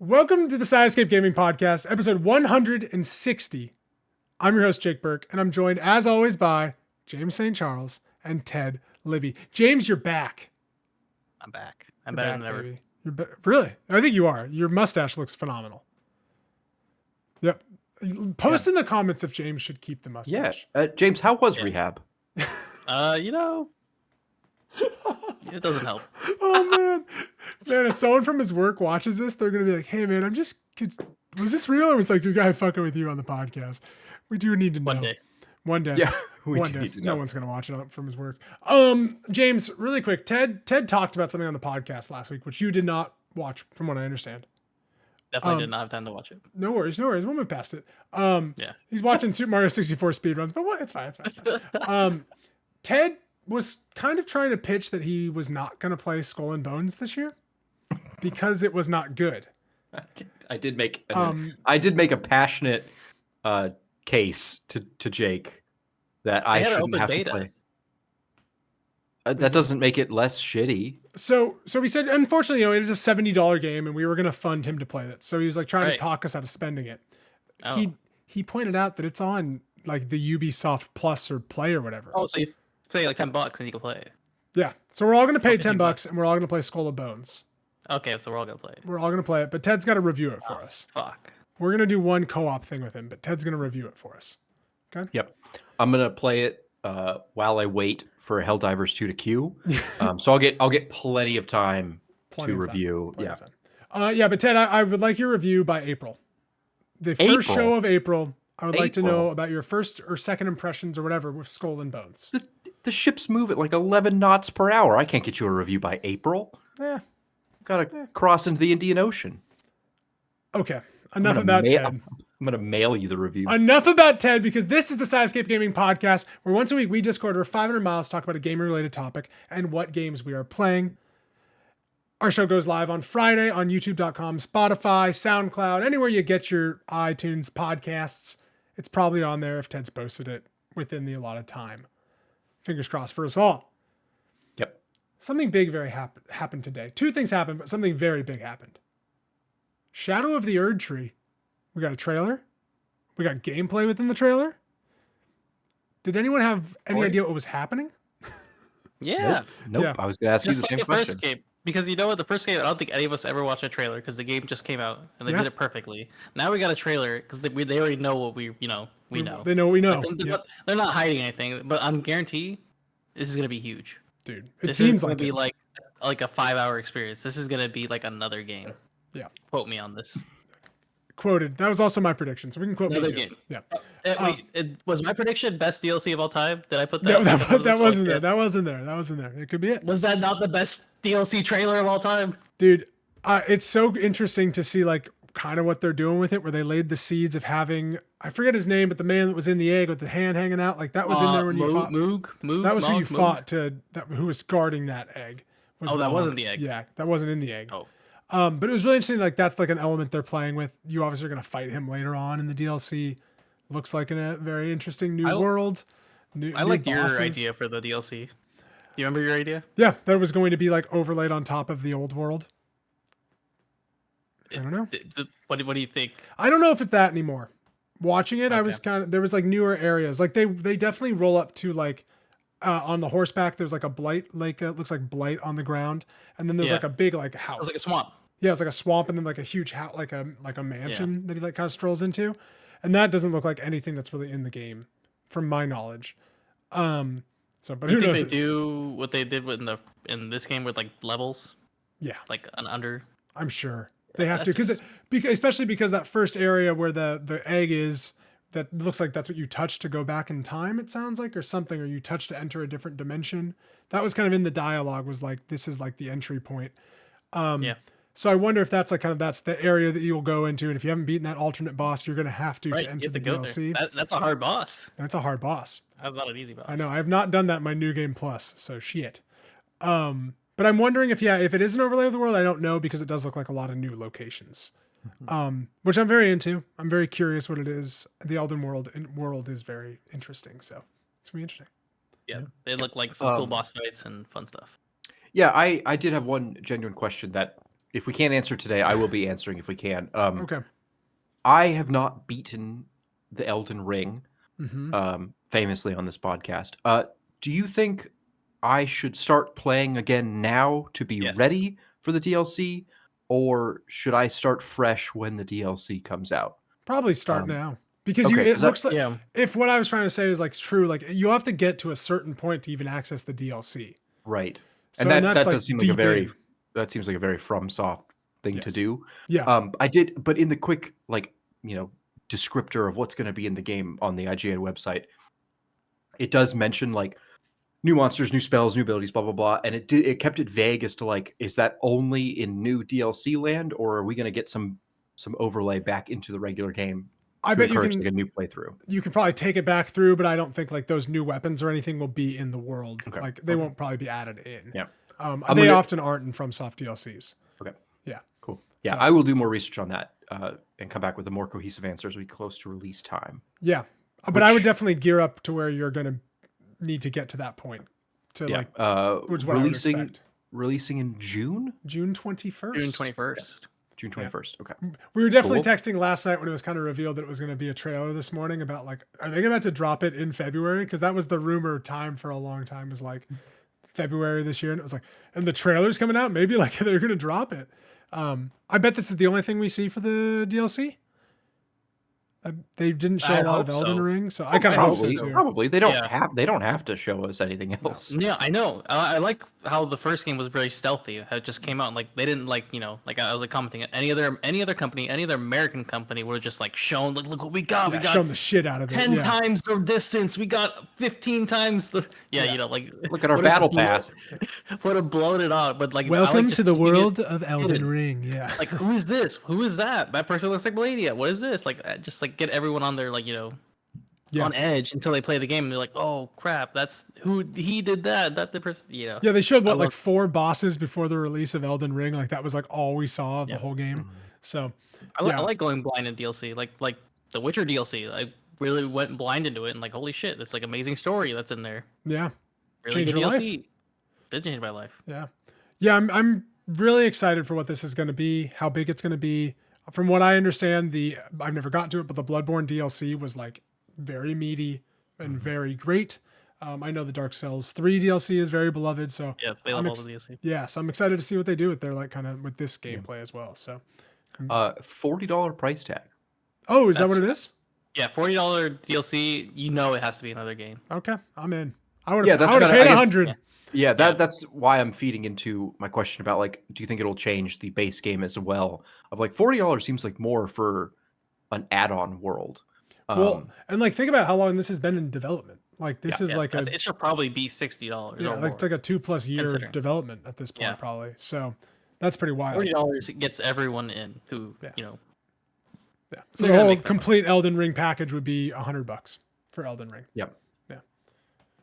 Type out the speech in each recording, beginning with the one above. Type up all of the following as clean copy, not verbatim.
Welcome to the SEGP Gaming Podcast, episode 160. I'm your host, Jake Burke, and I'm joined, as always, by James St. Charles and Ted Libby. James, you're back. I'm back. I'm better than ever. Baby. Really? I think you are. Your mustache looks phenomenal. Yep. Post in the comments if James should keep the mustache. Yeah. James, how was rehab? It doesn't help. Oh, man. Man, if someone from his work watches this, they're going to be like, hey, man, was this real? Or was like your guy fucking with you on the podcast? We do need to know. One day. Yeah. One day. No one's going to watch it from his work. James, really quick. Ted talked about something on the podcast last week, which you did not watch from what I understand. Definitely did not have time to watch it. No worries. We'll move past it. He's watching Super Mario 64 speedruns, but what? It's fine. Ted was kind of trying to pitch that he was not going to play Skull and Bones this year because it was not good. I did make a passionate case to Jake that I shouldn't have to play. That doesn't make it less shitty. So we said, unfortunately, it is a $70 game, and we were going to fund him to play it. So he was like trying to talk us out of spending it. Oh. He pointed out that it's on like the Ubisoft Plus or Play or whatever. Oh, so you pay like $10 and you can play it. Yeah. So we're all going to pay $10 and we're all going to play Skull and Bones. Okay, so we're all going to play it. We're all going to play it, but Ted's got to review it for us. Fuck. We're going to do one co-op thing with him, but Ted's going to review it for us. Okay? Yep. I'm going to play it while I wait for Helldivers 2 to queue. So I'll get plenty of time to review. But Ted, I would like your review by April. The first show of April. I would like to know about your first or second impressions or whatever with Skull and Bones. The ships move at like 11 knots per hour. I can't get you a review by April. Yeah. Gotta cross into the Indian Ocean. Okay. Enough about Ted. I'm going to mail you the review. Enough about Ted, because this is the SEGP Gaming Podcast, where once a week we Discord over 500 miles, talk about a game-related topic and what games we are playing. Our show goes live on Friday on YouTube.com, Spotify, SoundCloud, anywhere you get your iTunes podcasts. It's probably on there if Ted's posted it within the allotted time. Fingers crossed for us all. Yep. Something big happened today. Two things happened, but something very big happened. Shadow of the Erdtree. We got a trailer. We got gameplay within the trailer. Did anyone have any idea what was happening? Yeah. Nope. Yeah. I was going to ask you the same question. First game. Because you know what, the first game, I don't think any of us ever watched a trailer because the game just came out and they did it perfectly. Now we got a trailer because they already know what we know. They know what we know. They're not hiding anything, but I'm guarantee this is gonna be huge, dude. This is gonna be like a 5-hour experience. This is gonna be like another game. Yeah. Quote me on this. Quoted. That was also my prediction, so we can quote another me too. Game. Yeah. Was my prediction best DLC of all time? Did I put that? That wasn't there. That wasn't there. It could be it. Was that not the best DLC trailer of all time? Dude, it's so interesting to see like kind of what they're doing with it, where they laid the seeds of having, I forget his name, but the man that was in the egg with the hand hanging out, like that was in there when you fought. Moog. That was who you fought who was guarding that egg. That wasn't the egg. Yeah, that wasn't in the egg. Oh. But it was really interesting. Like that's like an element they're playing with. You obviously are going to fight him later on in the DLC. Looks like in a very interesting new world. I liked your idea for the DLC. Do you remember your idea? Yeah, that it was going to be like overlaid on top of the old world. I don't know. What do you think? I don't know if it's that anymore. Watching it, I was there was like newer areas. Like they definitely roll up to like on the horseback. There's like a blight, like it looks like blight on the ground, and then there's like a big like house. It's like a swamp. Yeah, it's like a swamp, and then like a huge house, like a mansion that he like kind of strolls into, and that doesn't look like anything that's really in the game, from my knowledge. But who knows? They do what they did in this game with like levels. Yeah, like an under. I'm sure they have to because especially because that first area where the egg is, that looks like that's what you touch to go back in time. It sounds like, or something, or you touch to enter a different dimension. That was kind of in the dialogue. Was like this is like the entry point. So I wonder if that's like that's the area that you'll go into, and if you haven't beaten that alternate boss, you're going to have to enter the DLC. That's a hard boss. That's a hard boss. That's not an easy boss. I know. I have not done that in my New Game Plus, so shit. But I'm wondering if it is an overlay of the world. I don't know, because it does look like a lot of new locations, which I'm very into. I'm very curious what it is. The Elden world is very interesting, so it's gonna be interesting. Yeah, they look like some cool boss fights and fun stuff. Yeah, I did have one genuine question that if we can't answer today, I will be answering if we can. Okay. I have not beaten the Elden Ring, Mm-hmm. Famously on this podcast. Do you think I should start playing again now to be Yes. ready for the DLC, or should I start fresh when the DLC comes out? Probably start now. Because okay, it looks like Yeah. if what I was trying to say is like true, like you have to get to a certain point to even access the DLC. Right. So And that that's does seem like a deep very in. that seems like a very FromSoft thing to Yes. do. Yeah. I did, but in the quick descriptor of what's going to be in the game on the IGN website, it does mention like new monsters, new spells, new abilities, blah blah blah, and it kept it vague as to like, is that only in new DLC land, or are we going to get some overlay back into the regular game? I bet you encourage, can like, a new playthrough. You can probably take it back through, but I don't think like those new weapons or anything will be in the world. Okay. Like they won't probably be added in. Yeah. They often aren't in FromSoft DLCs. Okay. Yeah. Cool. Yeah, So- I will do more research on that and come back with a more cohesive answer as we get close to release time. Yeah. But I would definitely gear up to where you're going to need to get to that point to like which is what I would expect. Releasing in June? June 21st. June 21st. June 21st. Okay. We were definitely Cool. texting last night when it was kind of revealed that it was going to be a trailer this morning about like, are they about to drop it in February? Because that was the rumor time for a long time, was like February this year. And it was like, and the trailer's coming out. Maybe like they're going to drop it. I bet this is the only thing we see for the DLC. They didn't show I a lot of hope Elden so. Ring, so I kind of hope so Probably, too. probably they don't Yeah. have to show us anything else. Yeah, I know. I like how the first game was very stealthy. How it just came out and like they didn't like like I was like commenting. Any other company, any other American company would have just like shown like, look what we got. Yeah, We got shown the shit out of it. 10 Yeah. times the distance. We got 15 times the like Look at our would have battle blown- pass. Would have blown it out, but like I Welcome like to just the keeping it world of Elden hidden. Ring. Yeah. Like who is this? Who is that? That person looks like Melania. What is this? Like just like get everyone on their like Yeah. on edge until they play the game and they're like, oh crap, that's who he did that. That the person Yeah, they showed I what like love- 4 bosses before the release of Elden Ring. Like that was like all we saw of the Yeah. whole game. So I yeah. like going blind in DLC, like the Witcher DLC. I really went blind into it and like, holy shit, that's like amazing story that's in there. yeah, Really Changed good your life. DLC. Did change my life. yeah. I'm really excited for what this is going to be. How big it's going to be. From what I understand, I've never gotten to it, but the Bloodborne DLC was like very meaty and very great. I know the Dark Souls 3 DLC is very beloved, so Yeah, they love all the DLC. yeah, so I'm excited to see what they do with their like kind of with this gameplay as well. So, $40 price tag. oh, is that what it is? Yeah, $40 DLC. You know it has to be another game. Okay, I'm in. I would Yeah, have that's paid kinda- I guess- 100. yeah. Yeah, that's why I'm feeding into my question about like, do you think it'll change the base game as well? Of like $40 seems like more for an add-on world. Well, and like think about how long this has been in development. Like this is Yeah, like a it should probably be $60 yeah, or like more. it's like a 2+ year Considering. development at this point, Yeah. probably. So that's pretty wild. $40 gets everyone in who Yeah. you know. Yeah. So They're the gonna whole make that complete Elden Ring package would be $100 for Elden Ring. Yep.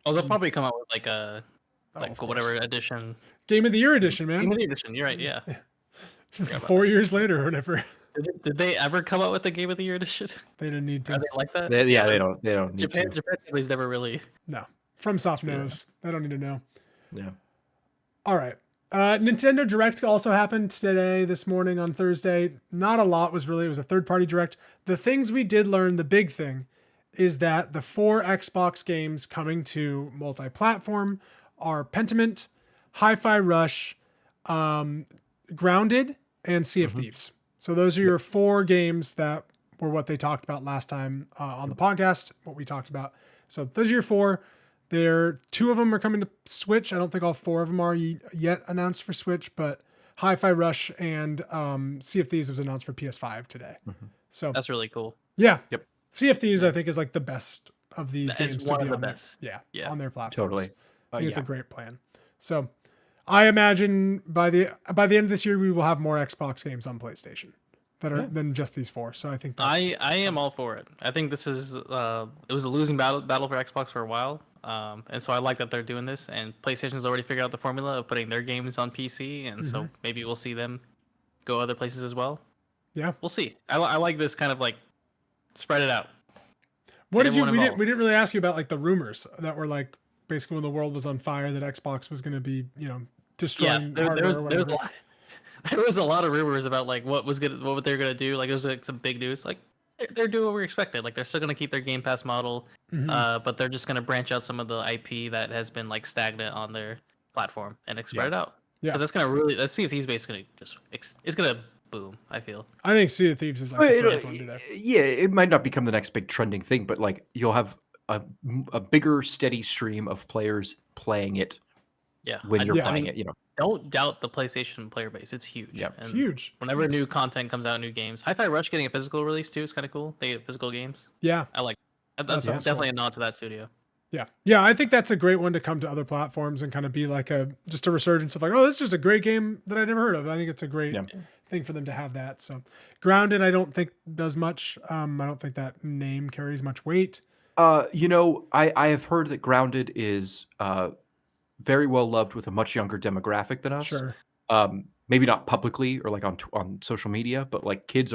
Oh, they'll probably come out with like a Oh, like of whatever course. edition. Game of the Year edition, man. Game of the edition. You're right. Yeah. 4 years later or whatever. Did they ever come out with the Game of the Year edition? They didn't need Are to. they like that? They don't need Japan to. companies never really. No. FromSoft knows. They don't need to know. Yeah. All right. Nintendo Direct also happened today, this morning on Thursday. Not a lot was really, it was a third-party Direct. The things we did learn, the big thing, is that the 4 Xbox games coming to multi-platform are Pentiment, Hi-Fi Rush, Grounded, and Sea of Thieves. So those are your 4 games that were what they talked about last time on the podcast, what we talked about. So those are your 4. There, 2 of them are coming to Switch. I don't think all 4 of them are yet announced for Switch, but Hi-Fi Rush and Sea of Thieves was announced for PS5 today. So That's really cool. yeah, Yep. Sea of Thieves I think is like the best of these It's games one to of be the on best. Their, Yeah. on their platform. Totally. I think it's a Yeah. great plan. So I imagine by the end of this year we will have more Xbox games on PlayStation that are than just these 4. So I think that's, I am all for it. I think this is it was a losing battle for Xbox for a while. And so I like that they're doing this, and PlayStation's already figured out the formula of putting their games on PC, and so maybe we'll see them go other places as well. yeah. We'll see. I like this kind of like spread it out. What Get did you? everyone We involved. didn't really ask you about like the rumors that were like basically when the world was on fire that Xbox was going to be Yeah, destroying there hardware was or a whatever. lot. there was a lot of rumors about like what they're gonna do. Like, there was like some big news. Like, they're doing what we expected. Like, they're still gonna keep their Game Pass model, but they're just gonna branch out some of the IP that has been like stagnant on their platform and spread it out. Yeah, because that's gonna really, let's see if Thieves Base gonna just it's gonna boom. I feel. I think Sea of Thieves is like the first one to do that. Yeah, it might not become the next big trending thing, but like you'll have a bigger, steady stream of players playing it. Yeah, when you're playing it, you know. Don't doubt the PlayStation player base. It's huge. Yeah, it's huge. Whenever new content comes out, new games. Hi-Fi Rush getting a physical release too is kind of cool. They get physical games. Yeah, I like. That's definitely a nod to that studio. Yeah, yeah, I think that's a great one to come to other platforms and kind of be like just a resurgence of like, oh, this is a great game that I never heard of. I think it's a great thing for them to have that. So, Grounded, I don't think does much. I don't think that name carries much weight. You know, I have heard that Grounded is very well loved with a much younger demographic than us. Sure. Maybe not publicly or like on social media, but like kids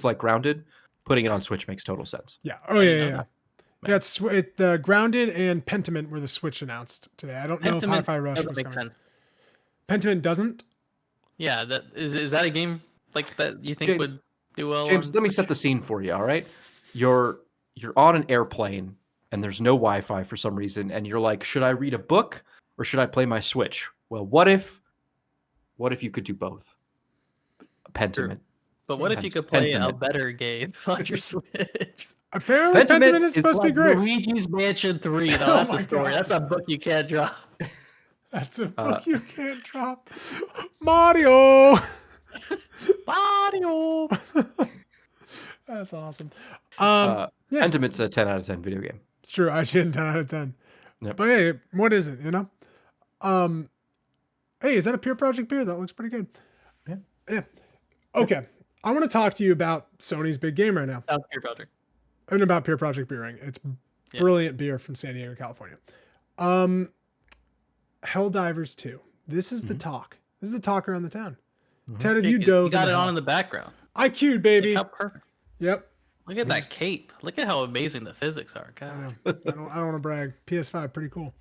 like Grounded. Putting it on Switch makes total sense. Yeah. Oh yeah. Yeah, it's Grounded and Pentiment were the Switch announced today. I don't know if Hi-Fi Rush was coming. Sense. Pentiment doesn't? Yeah, that is that a game like that you think would do well? James, let me set the scene for you, all right? You're on an airplane and there's no Wi-Fi for some reason, and you're like, should I read a book or should I play my Switch? Well, what if you could do both? Pentiment. Sure. But what if you could play a better game on your Switch? Apparently, Pentiment is supposed to be great. Luigi's Mansion 3. No, that's a story. God. That's a book you can't drop. That's a book you can't drop. Mario. Mario. That's awesome. Pentiment's a 10 out of 10 video game. Sure, I should 10 out of 10. Yep. But hey, what is it? You know. Hey, is that a Pure Project beer? That looks pretty good. Yeah. Okay. I want to talk to you about Sony's big game right now. Pure Project. And about Pure Project Brewing. It's brilliant beer from San Diego, California. Helldivers 2. This is the talk. This is the talk around the town. Ted, have you dove? You got it on in the background. I queued, baby. Look how perfect. Yep. Look at that cape. Look at how amazing the physics are. God. I don't want to brag. PS5, pretty cool.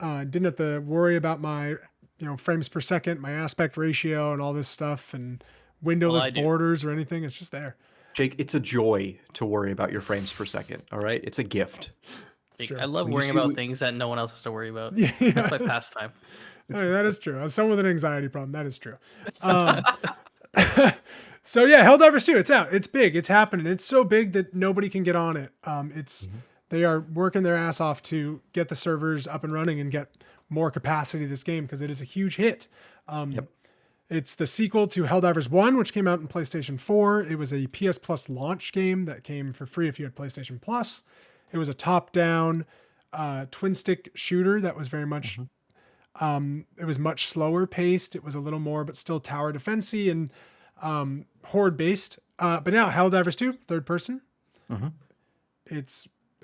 Didn't have to worry about my, frames per second, my aspect ratio, and all this stuff, and windowless borders or anything. It's just there. Jake, it's a joy to worry about your frames per second. All right, it's a gift. I love worrying about things that no one else has to worry about. Yeah. That's my pastime. That is true. As someone with an anxiety problem, that is true. So yeah, Helldivers 2, it's out. It's big. It's happening. It's so big that nobody can get on it. They are working their ass off to get the servers up and running and get more capacity to this game because it is a huge hit. It's the sequel to Helldivers 1, which came out in PlayStation 4. It was a PS Plus launch game that came for free if you had PlayStation Plus. It was a top-down twin-stick shooter that was very much... it was much slower paced. It was a little more, but still tower defense-y and horde-based. But now Helldivers 2, third person.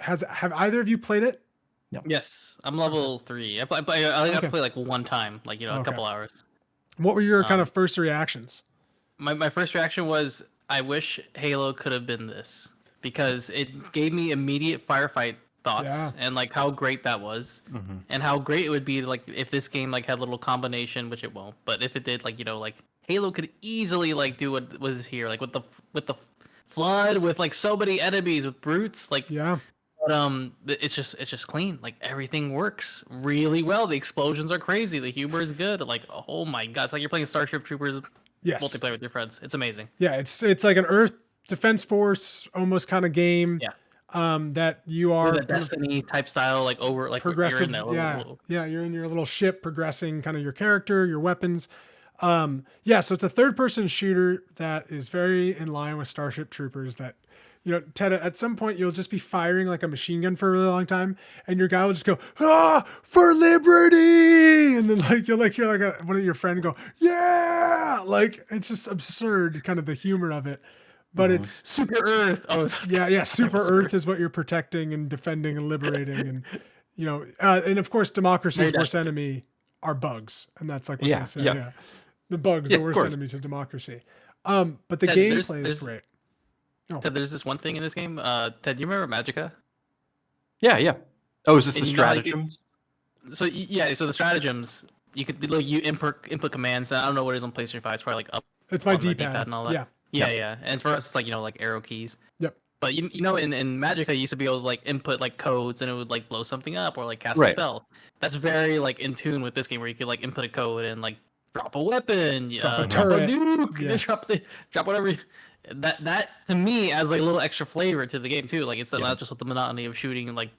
Have either of you played it? No. Yes, I'm level 3. I got to play like one time, like a couple hours. What were your kind of first reactions? My first reaction was, I wish Halo could have been this, because it gave me immediate firefight thoughts and like how great that was, and how great it would be like if this game like had a little combination, which it won't, but if it did, like like Halo could easily like do what was here, like with the flood, with like so many enemies, with brutes, like but it's just clean. Like everything works really well. The explosions are crazy. The humor is good. Like, oh my god, it's like you're playing Starship Troopers multiplayer with your friends. It's amazing. Yeah, it's like an Earth Defense Force almost kind of game. Yeah. That you are with a Destiny type style, like over like progressive. You're in your little ship, progressing kind of your character, your weapons. So it's a third person shooter that is very in line with Starship Troopers. That Ted, at some point you'll just be firing like a machine gun for a really long time, and your guy will just go, for liberty, and then like you'll like hear like one of your friend go, yeah, like it's just absurd, kind of the humor of it. But it's Super Earth. Oh, Super Earth is what you're protecting and defending and liberating, and and of course, democracy's worst enemy are bugs, and that's like what they say. Yeah. The bugs, the worst enemy to democracy. But the gameplay is great. Ted, there's this one thing in this game. Ted, you remember Magicka? Yeah. Oh, is this the stratagems? So the stratagems. you could like you input commands. I don't know what it is on PlayStation 5. It's probably like up. It's my on the D-pad. and all that. Yeah. Yeah. And for us, it's like like arrow keys. Yep. But you know, in Magic, I used to be able to like input like codes, and it would like blow something up or like cast a spell. That's very like in tune with this game, where you could like input a code and like drop a weapon, drop a turret, nuke, drop whatever. That to me adds like a little extra flavor to the game too. Like it's not just with the monotony of shooting and like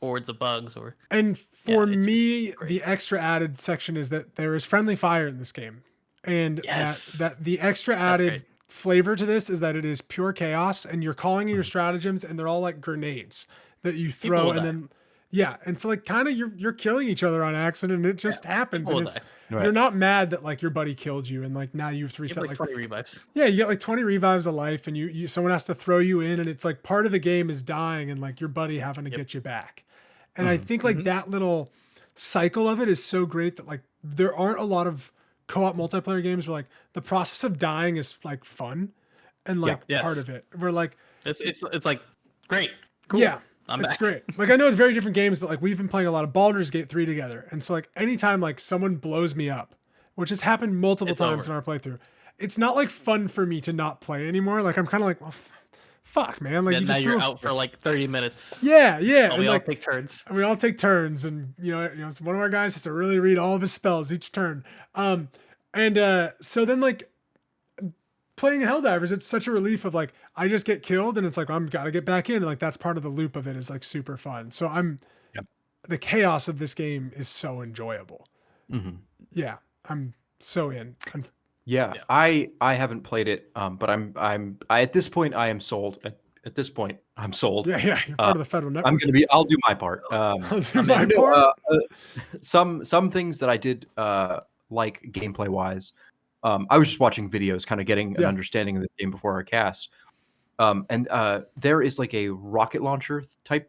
hordes of bugs or. And for me, the extra added section is that there is friendly fire in this game, and that the extra added flavor to this is that it is pure chaos, and you're calling in your stratagems, and they're all like grenades that you throw, and then and so like kind of you're killing each other on accident, and it just happens, and it's you're not mad that like your buddy killed you, and like now you have to reset like 20 revives. Yeah, you get like 20 revives of life, and you someone has to throw you in, and it's like part of the game is dying, and like your buddy having to get you back, and I think like that little cycle of it is so great that like there aren't a lot of co-op multiplayer games where like the process of dying is like fun and like part of it. We're like it's like great. Cool. Yeah. It's great. Like I know it's very different games, but like we've been playing a lot of Baldur's Gate 3 together. And so like anytime like someone blows me up, which has happened multiple times in our playthrough, it's not like fun for me to not play anymore. Like I'm kind of like, well, fuck, man. Like now you're out for like 30 minutes. Yeah. And we all take turns. And we all take turns, and you know, one of our guys has to really read all of his spells each turn. So then like playing Helldivers, it's such a relief of like I just get killed, and it's like I'm gotta get back in, and like that's part of the loop of it is like super fun. So the chaos of this game is so enjoyable. Yeah, I'm so in. I haven't played it, but I at this point I am sold. At this point, I'm sold. Yeah, you're part of the federal network. I'll do my part. I'll do my part. Some things that I did like gameplay wise. I was just watching videos, kind of getting an understanding of the game before our cast. And there is like a rocket launcher type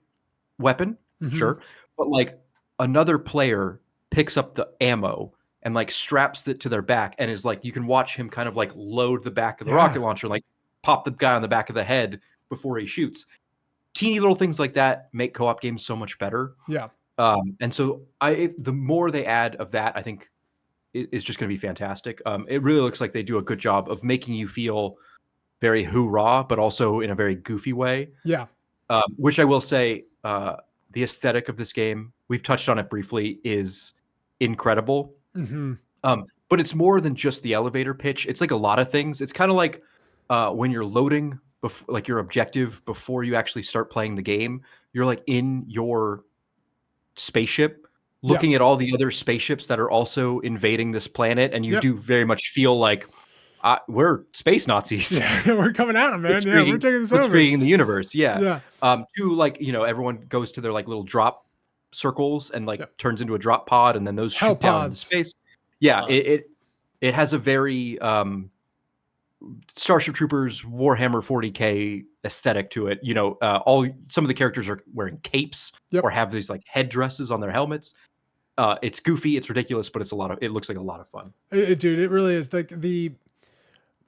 weapon, sure, but like another player picks up the ammo and like straps it to their back, and is like you can watch him kind of like load the back of the rocket launcher, like pop the guy on the back of the head before he shoots. Teeny little things like that make co-op games so much better. Yeah. And so the more they add of that, I think is just going to be fantastic. It really looks like they do a good job of making you feel very hoorah, but also in a very goofy way. Yeah. Which I will say, the aesthetic of this game, we've touched on it briefly, is incredible. But it's more than just the elevator pitch. It's like a lot of things. It's kind of like when you're loading like your objective before you actually start playing the game, you're like in your spaceship looking at all the other spaceships that are also invading this planet, and you do very much feel like we're space Nazis. Yeah, we're coming at them, man. We're taking this over. Creating the universe. To like, everyone goes to their like little drop circles and like turns into a drop pod, and then those shoot down into space. Yeah, it has a very Starship Troopers Warhammer 40K aesthetic to it. Some of the characters are wearing capes or have these like headdresses on their helmets. It's goofy, it's ridiculous, but it looks like a lot of fun. Dude, it really is. Like the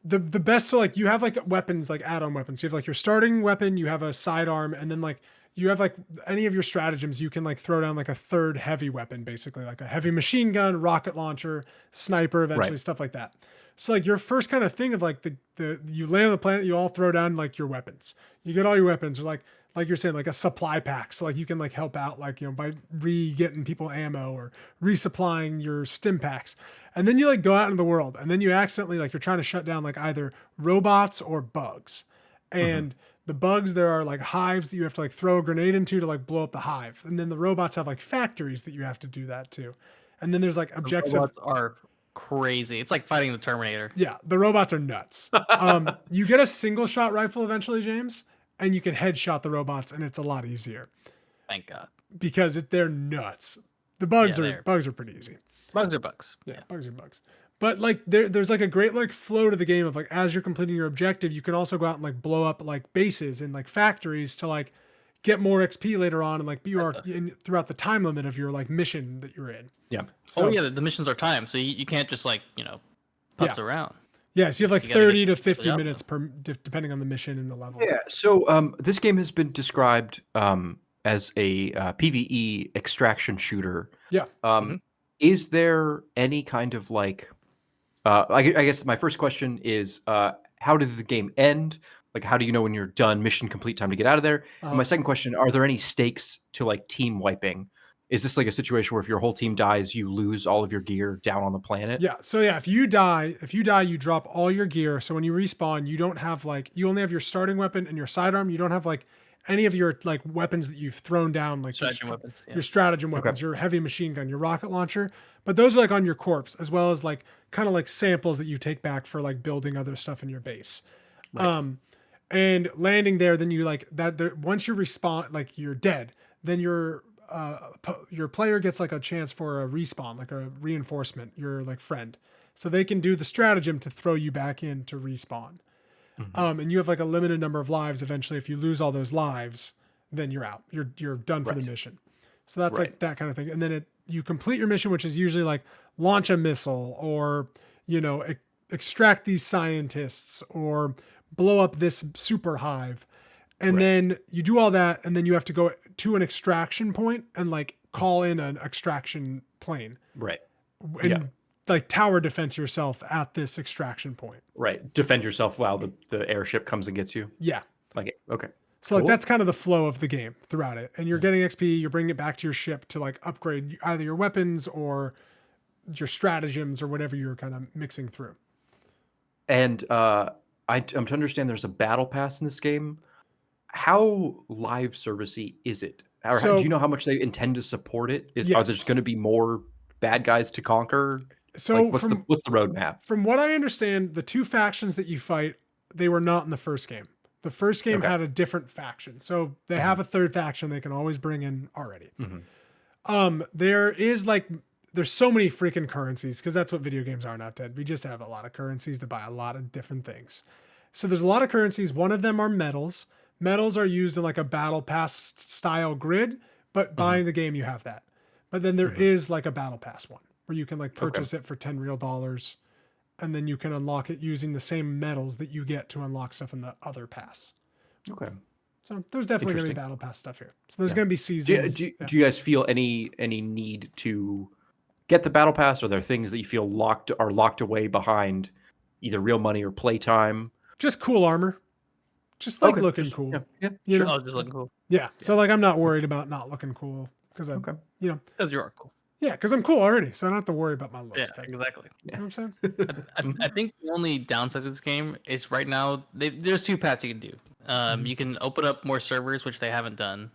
best. So like you have like weapons, like add-on weapons. You have like your starting weapon, you have a sidearm, and then like you have like any of your stratagems, you can like throw down like a third heavy weapon, basically like a heavy machine gun, rocket launcher, sniper, eventually stuff like that. So like your first kind of thing of like the you land on the planet, you all throw down like your weapons. You get all your weapons, or like you're saying, like a supply pack. So like you can like help out like, by getting people ammo or resupplying your stim packs. And then you like go out into the world, and then you accidentally like you're trying to shut down like either robots or bugs. And the bugs, there are like hives that you have to like throw a grenade into to like blow up the hive. And then the robots have like factories that you have to do that to. And then there's like objectives. The robots are crazy. It's like fighting the Terminator. Yeah, the robots are nuts. You get a single shot rifle eventually, James, and you can headshot the robots, and it's a lot easier. Thank God. Because they're nuts. The bugs are pretty easy. Bugs are bugs. Yeah, bugs are bugs. But like there's like a great like flow to the game of like as you're completing your objective, you can also go out and like blow up like bases and like factories to like get more XP later on, and like you are throughout the time limit of your like mission that you're in. Yeah. So, the missions are timed, so you can't just like putz around. Yeah, so you have like 30 to 50 minutes depending on the mission and the level. Yeah. So this game has been described as a PvE extraction shooter. Yeah. Is there any kind of like, I guess my first question is, how did the game end? Like, how do you know when you're done, mission complete, time to get out of there? And my second question, are there any stakes to like team wiping? Is this like a situation where if your whole team dies, you lose all of your gear down on the planet? Yeah. So yeah, if you die, you drop all your gear. So when you respawn, you don't have like, you only have your starting weapon and your sidearm. You don't have like any of your like weapons that you've thrown down, like your stratagem weapons, your heavy machine gun, your rocket launcher. But those are like on your corpse, as well as like kind of like samples that you take back for like building other stuff in your base. Right. And landing there, then you like that. There, once you respawn, like you're dead, then your player gets like a chance for a respawn, like a reinforcement, your like friend, so they can do the stratagem to throw you back in to respawn. And you have like a limited number of lives. Eventually, if you lose all those lives, then you're out. You're done for the mission. So that's like that kind of thing. And then you complete your mission, which is usually like launch a missile or extract these scientists or blow up this super hive. And then you do all that, and then you have to go to an extraction point and like call in an extraction plane. Right. And like tower defense yourself at this extraction point. Right. Defend yourself while the airship comes and gets you. Yeah. Like, okay. So like that's kind of the flow of the game throughout it. And you're getting XP, you're bringing it back to your ship to like upgrade either your weapons or your stratagems or whatever you're kind of mixing through. And I'm to understand there's a battle pass in this game. How live servicey is it? Or do you know how much they intend to support it? Are there going to be more bad guys to conquer? So like, what's the roadmap? From what I understand, the two factions that you fight, they were not in the first game. The first game had a different faction. So they have a third faction they can always bring in already. There's so many freaking currencies, because that's what video games are now, Ted. We just have a lot of currencies to buy a lot of different things. So there's a lot of currencies. One of them are medals. Medals are used in like a battle pass style grid, but buying the game, you have that. But then there is like a battle pass one where you can like purchase it for $10 real, and then you can unlock it using the same medals that you get to unlock stuff in the other pass. Okay. So there's definitely going to be battle pass stuff here. So there's going to be seasons. Do you guys feel any need to get the battle pass? Or are there things that you feel locked away behind either real money or playtime? Just cool armor. Just like looking cool. Yeah, sure. Oh, just looking cool. Yeah. So like I'm not worried about not looking cool because I'm, because you are cool. Yeah, because I'm cool already, so I don't have to worry about my looks. Yeah, exactly. You know what I'm saying? I think the only downside of this game is right now there's two paths you can do. You can open up more servers, which they haven't done,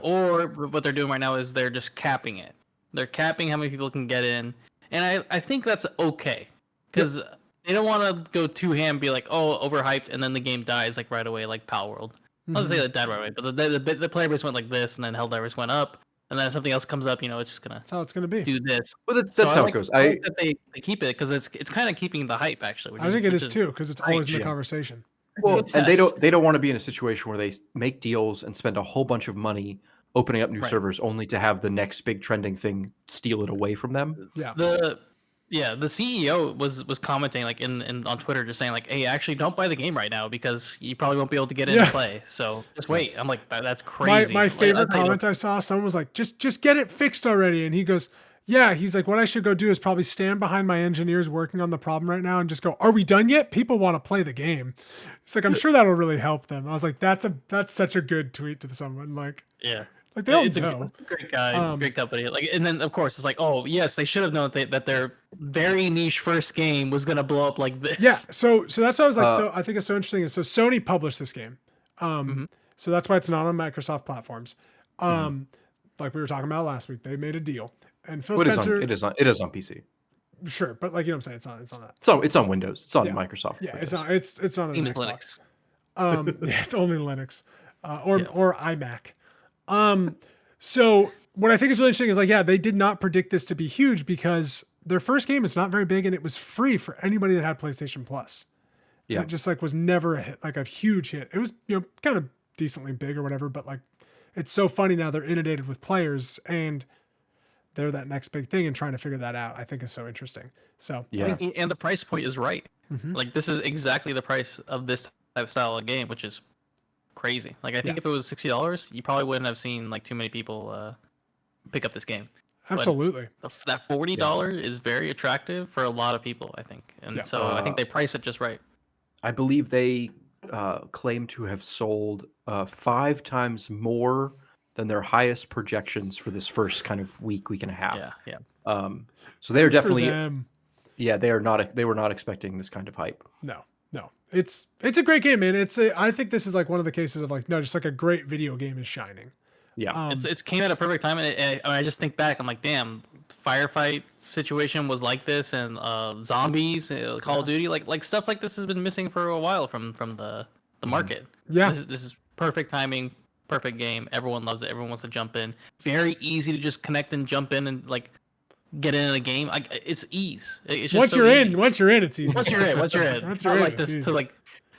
or what they're doing right now is they're just capping it. They're capping how many people can get in, and I think that's okay because they don't want to go too ham, be like, oh, overhyped, and then the game dies like right away, like Palworld. Not to say that died right away, but the player base went like this, and then Helldivers went up. And then if something else comes up, it's just gonna. That's how it's gonna be. Do this. Well, that's how it goes. I like that they keep it because it's kind of keeping the hype actually. I think it is too because it's always in the conversation. Well, and they don't want to be in a situation where they make deals and spend a whole bunch of money opening up new servers only to have the next big trending thing steal it away from them. Yeah. The CEO was commenting like in on Twitter, just saying like, "Hey, actually, don't buy the game right now because you probably won't be able to get in and play. So just wait." I'm like, "That's crazy." My favorite comment I saw, someone was like, "Just get it fixed already," and he goes, "Yeah." He's like, "What I should go do is probably stand behind my engineers working on the problem right now and just go, 'Are we done yet? People want to play the game.'" It's like I'm sure that'll really help them. I was like, "That's such a good tweet to someone." Like, yeah. Like they don't know. A great guy, great company. Like, and then of course it's like, oh yes, they should have known that their very niche first game was gonna blow up like this. Yeah. So that's what I was like. So I think it's so interesting. So Sony published this game. So that's why it's not on Microsoft platforms. Like we were talking about last week, they made a deal, and Phil Spencer. It is on PC. Sure, but like you know what I'm saying, it's on that. It's on Windows. It's on Microsoft. Yeah, Windows. it's on an Linux. Xbox. It's only Linux, or iMac. So what I think is really interesting is like, they did not predict this to be huge because their first game is not very big and it was free for anybody that had PlayStation Plus. Yeah. And it just like was never a hit, like a huge hit. It was, kind of decently big or whatever, but like, it's so funny now they're inundated with players and they're that next big thing and trying to figure that out. I think is so interesting. So, and the price point is right. Like this is exactly the price of this type of style of game, which is crazy. Like I think if it was $60, you probably wouldn't have seen like too many people pick up this game. Absolutely. That $40 is very attractive for a lot of people, I think, and so I think they price it just right. I believe they claim to have sold 5 times more than their highest projections for this first kind of week and a half. Yeah. So they're Good for definitely, them. yeah, they were not expecting this kind of hype. No. It's a great game, man. I think this is like one of the cases of like, no, just like a great video game is shining. Yeah. It's came at a perfect time, and I just think back, I'm like, damn, firefight situation was like this, and zombies, Call of Duty, like stuff like this has been missing for a while from the market. Yeah. This is perfect timing, perfect game. Everyone loves it. Everyone wants to jump in. Very easy to just connect and jump in and like get in a game. It's ease. It's just once you're in, it's easy. Once you're in, Once you're in, like it's this easy. to like.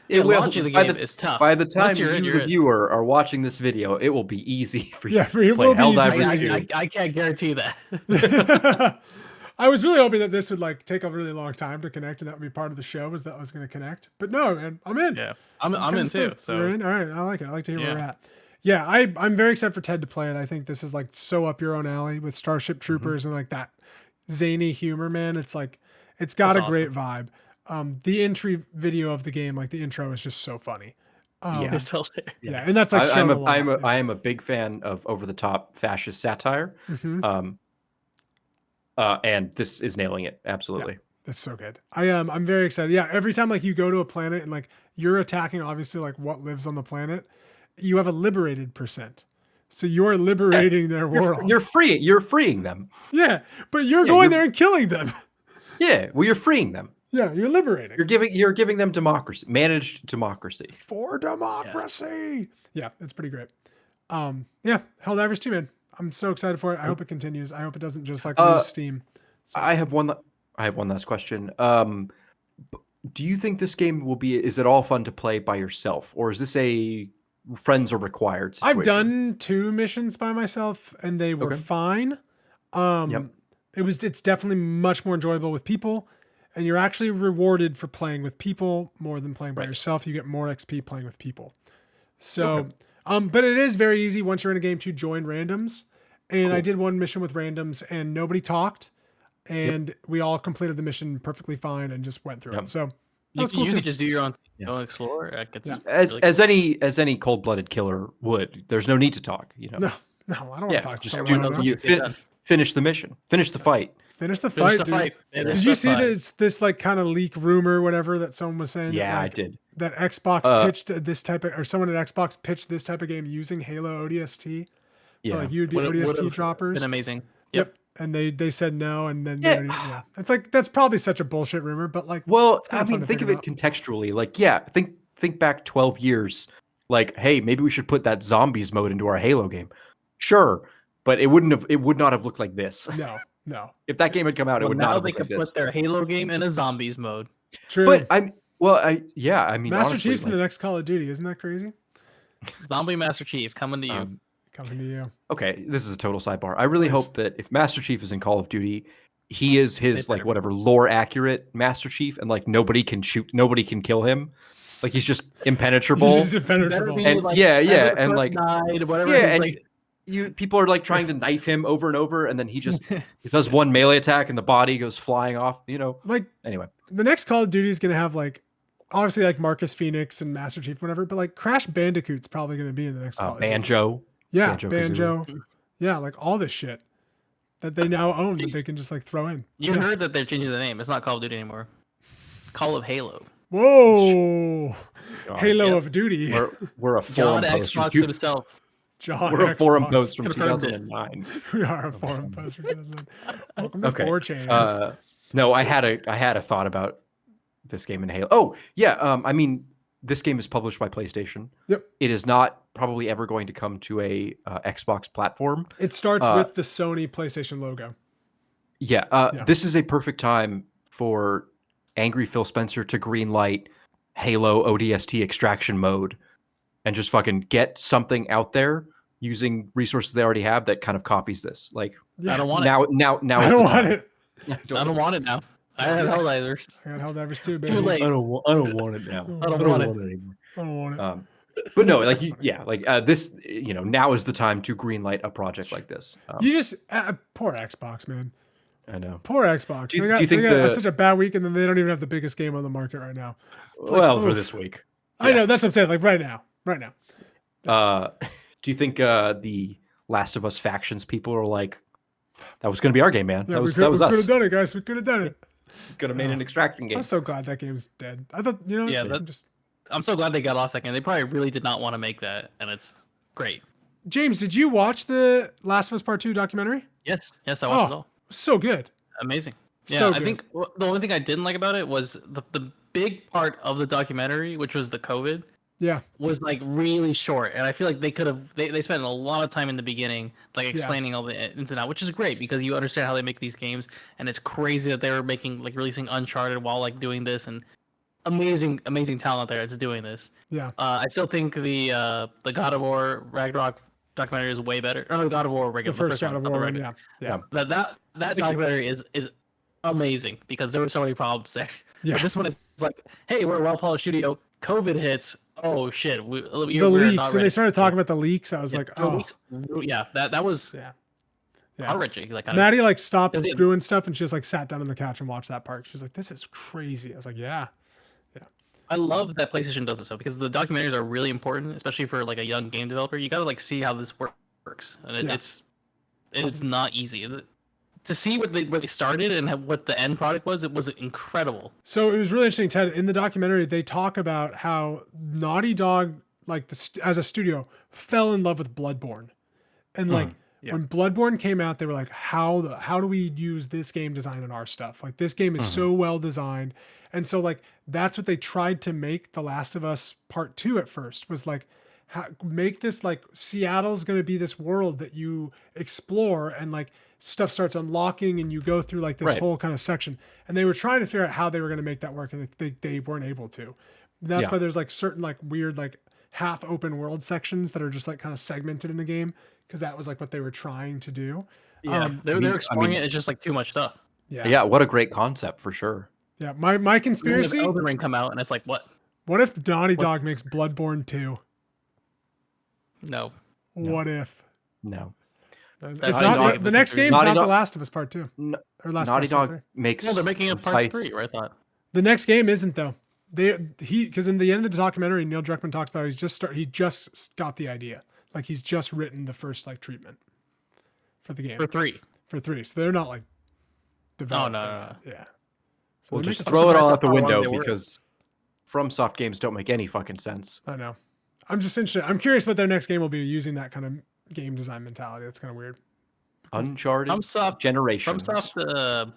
It will. Launching the game is tough. By the time you're in, you, the viewer, are watching this video, it will be easy for you to play Helldivers 2. I can't guarantee that. I was really hoping that this would like take a really long time to connect, and that would be part of the show, was that I was going to connect. But no, man, I'm in. Yeah, I'm in too. So you're in. All right, I like it. I like to hear where we're at. Yeah, I'm very excited for Ted to play it. I think this is like so up your own alley with Starship Troopers and like that zany humor, man. It's like it's got a great vibe. The entry video of the game, like the intro, is just so funny. it's hilarious. Yeah, and that's like I am a big fan of over the top fascist satire. And this is nailing it. Absolutely. Yeah, that's so good. I'm very excited. Yeah, every time like you go to a planet and like you're attacking obviously like what lives on the planet, you have a liberated %. So you're liberating their world. You're freeing them. Yeah, but you're going there and killing them. Yeah, well, you're freeing them. Yeah, you're liberating. You're giving them democracy, managed democracy. For democracy. Yes. Yeah, it's pretty great. Yeah, Helldivers 2, man. I'm so excited for it. I hope it continues. I hope it doesn't just like lose steam. So. I have one last question. Do you think this game will be? Is it all fun to play by yourself, or is this a friends are required situation? I've done 2 missions by myself, and they were fine. It's definitely much more enjoyable with people, and you're actually rewarded for playing with people more than playing by yourself. You get more XP playing with people. So, but it is very easy once you're in a game to join randoms. And I did one mission with randoms, and nobody talked, and we all completed the mission perfectly fine and just went through it. So you could just do your own thing, go explore. As any cold-blooded killer would. There's no need to talk. You know. No, I don't want to talk to someone. Finish the mission. Finish the fight. Finish the fight. Did you see this like kind of leak rumor, whatever, that someone was saying? Yeah, I did. That Xbox pitched this type of, or someone at Xbox pitched this type of game using Halo ODST. Yeah, like you'd be ODST droppers. Been amazing. Yep. And they said no, and then it's like that's probably such a bullshit rumor, but like, well, I mean, think of it contextually. Like, think back 12 years. Like, hey, maybe we should put that zombies mode into our Halo game. Sure, but it would not have looked like this. No. If that game had come out, it would not have looked like this. Now they could put their Halo game in a zombies mode. True. But I mean, Master honestly, Chief's in the next Call of Duty. Isn't that crazy? Zombie Master Chief coming to you. Coming to you. Okay, this is a total sidebar. I really hope that if Master Chief is in Call of Duty, he is his like whatever lore accurate Master Chief, and like nobody can kill him. Like he's just impenetrable. He's just impenetrable. And, and like whatever. And people are like trying to knife him over and over, and then he does one melee attack, and the body goes flying off. You know, like anyway, the next Call of Duty is gonna have like obviously like Marcus Phoenix and Master Chief, whatever, but like Crash Bandicoot's probably gonna be in the next Call of Duty. Banjo. Yeah, Banjo. Yeah, like all this shit that they now own that they can just like throw in. You heard that they're changing the name. It's not Call of Duty anymore. Call of Halo. Whoa. Halo of Duty. We're a John Xbox himself. We're a forum post from 2009. We are a forum post from 2009. Welcome to 4chan. No, I had a thought about this game in Halo. Oh, yeah. I mean, this game is published by PlayStation. Yep. It is not probably ever going to come to a Xbox platform. It starts with the Sony PlayStation logo. Yeah. This is a perfect time for angry Phil Spencer to greenlight Halo ODST extraction mode and just fucking get something out there using resources they already have that kind of copies this. Like, I don't want it. Now I don't want it. I don't want it now. I had Helldivers. I got Helldivers too, baby. Too late. I don't want it now. I don't want it anymore. I don't want it. But no, like this, now is the time to greenlight a project like this. You just poor Xbox, man. I know. Poor Xbox. Do you think they got such a bad week, and then they don't even have the biggest game on the market right now. For this week. I know, that's what I'm saying. Like right now. Do you think the Last of Us factions people are like, that was going to be our game, man? Yeah, that was we us. could have done it, guys. We could have done it. Could have made an extraction game. I'm so glad that game's dead. I thought, I'm so glad they got off that game. They probably really did not want to make that, and it's great. James, did you watch the Last of Us Part 2 documentary? Yes, I watched it all. So good. Amazing. Yeah, So I think the only thing I didn't like about it was the big part of the documentary, which was the COVID. Yeah. Was like really short, and I feel like they could have they spent a lot of time in the beginning like explaining all the ins and outs, which is great because you understand how they make these games, and it's crazy that they were releasing Uncharted while like doing this, and amazing talent out there that's doing this. Yeah. I still think the God of War Ragnarok documentary is way better. Or no, God of War regular. The first God of War, yeah. That documentary is amazing because there were so many problems there. Yeah. But this one is like, hey, we're a well-polished studio. COVID hits. Oh shit! The leaks. When they started talking about the leaks, I was like, oh, leaks, yeah, that was heart-wrenching. Like Maddie stopped doing stuff and she just sat down on the couch and watched that part. She was like, this is crazy. I was like, yeah. I love that PlayStation does it so because the documentaries are really important, especially for a young game developer. You got to see how this works, and it's not easy. To see where they started and what the end product was, it was incredible. So it was really interesting, Ted. In the documentary, they talk about how Naughty Dog, as a studio, fell in love with Bloodborne, and when Bloodborne came out, they were like, how do we use this game design in our stuff? Like this game is so well designed, and so that's what they tried to make The Last of Us Part 2 at first was make this Seattle's going to be this world that you explore and stuff starts unlocking and you go through this whole kind of section, and they were trying to figure out how they were going to make that work, and they weren't able to. And that's why there's certain weird half open world sections that are just kind of segmented in the game because that was what they were trying to do. Yeah, they're exploring it. It's just too much stuff. Yeah, what a great concept for sure. Yeah, my conspiracy. Elden Ring come out and it's what? What if Naughty Dog makes Bloodborne 2? No. What if? No. It's not the next game's not The Last of Us Part 2. Or Naughty Dog makes. No, they're making a Part 3. I thought the next game isn't though. Because in the end of the documentary, Neil Druckmann talks about he just got the idea. He's just written the first treatment for the game for 3. So they're not developing. No. Yeah. So we'll just throw it all out the window because FromSoft games don't make any fucking sense. I know. I'm just interested. I'm curious what their next game will be using that kind of game design mentality. That's kind of weird. Uncharted FromSoft Generations. FromSoft.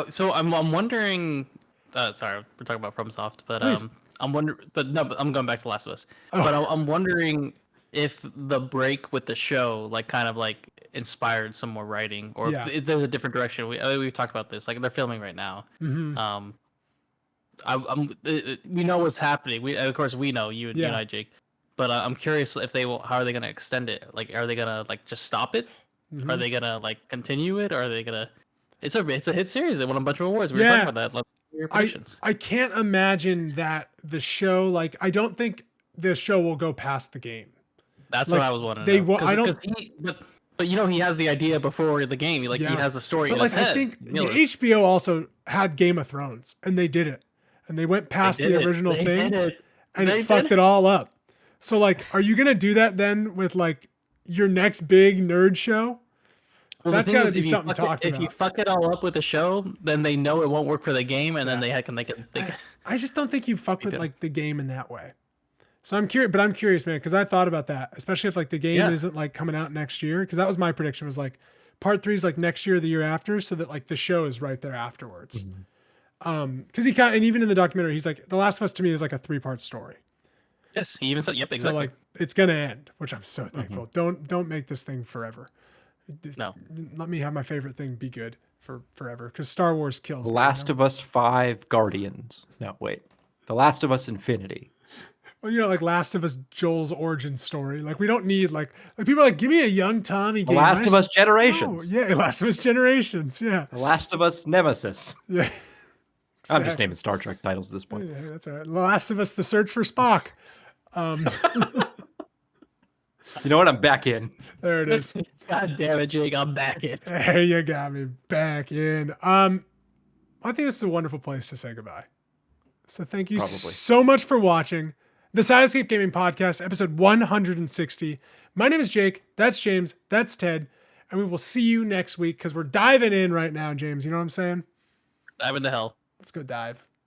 So I'm wondering. Sorry, we're talking about FromSoft, but Please. I'm wondering. But I'm going back to Last of Us. Oh. But I'm wondering if the break with the show inspired some more writing, or if there's a different direction. We've talked about this. They're filming right now. Mm-hmm. We know what's happening. Of course we know you and I, Jake. But I'm curious if how are they going to extend it? Are they going to just stop it? Mm-hmm. Are they going to continue it? Or are they going to? It's a hit series. They won a bunch of awards. We were talking about that. I can't imagine that the show. I don't think the show will go past the game. That's what I was wondering. But he has the idea before the game. He has the story. But I think HBO also had Game of Thrones, and they did it, and they went past the original thing, and it fucked it all up. So are you gonna do that then with your next big nerd show? Well, that's got to be something talked about. If you fuck it all up with the show, then they know it won't work for the game, and then they can make it. I just don't think you fuck with the game in that way. So I'm curious, man, because I thought about that, especially if the game isn't coming out next year, because that was my prediction was Part 3 is next year or the year after, so that the show is right there afterwards. Mm-hmm. Because and even in the documentary, he's The Last of Us to me is a 3-part story. Yes, he even said, "Yep, exactly." So it's gonna end, which I'm so thankful. Mm-hmm. Don't make this thing forever. No, let me have my favorite thing be good for forever, because Star Wars kills. The Last of Us 5 Guardians. No, wait, The Last of Us Infinity. Well, Last of Us Joel's origin story. We don't need people are give me a young Tommy game. The Last of Us Generations. Oh, yeah, Last of Us Generations. Yeah. The Last of Us Nemesis. Yeah. Exactly. I'm just naming Star Trek titles at this point. Yeah, that's all right. The Last of Us: The Search for Spock. You know what? I'm back in. There it is. God damn it, Jake! I'm back in. There you got me back in. I think this is a wonderful place to say goodbye. So thank you so much for watching the SEGP Gaming Podcast, episode 160. My name is Jake. That's James. That's Ted. And we will see you next week because we're diving in right now, James. You know what I'm saying? Dive into hell. Let's go dive.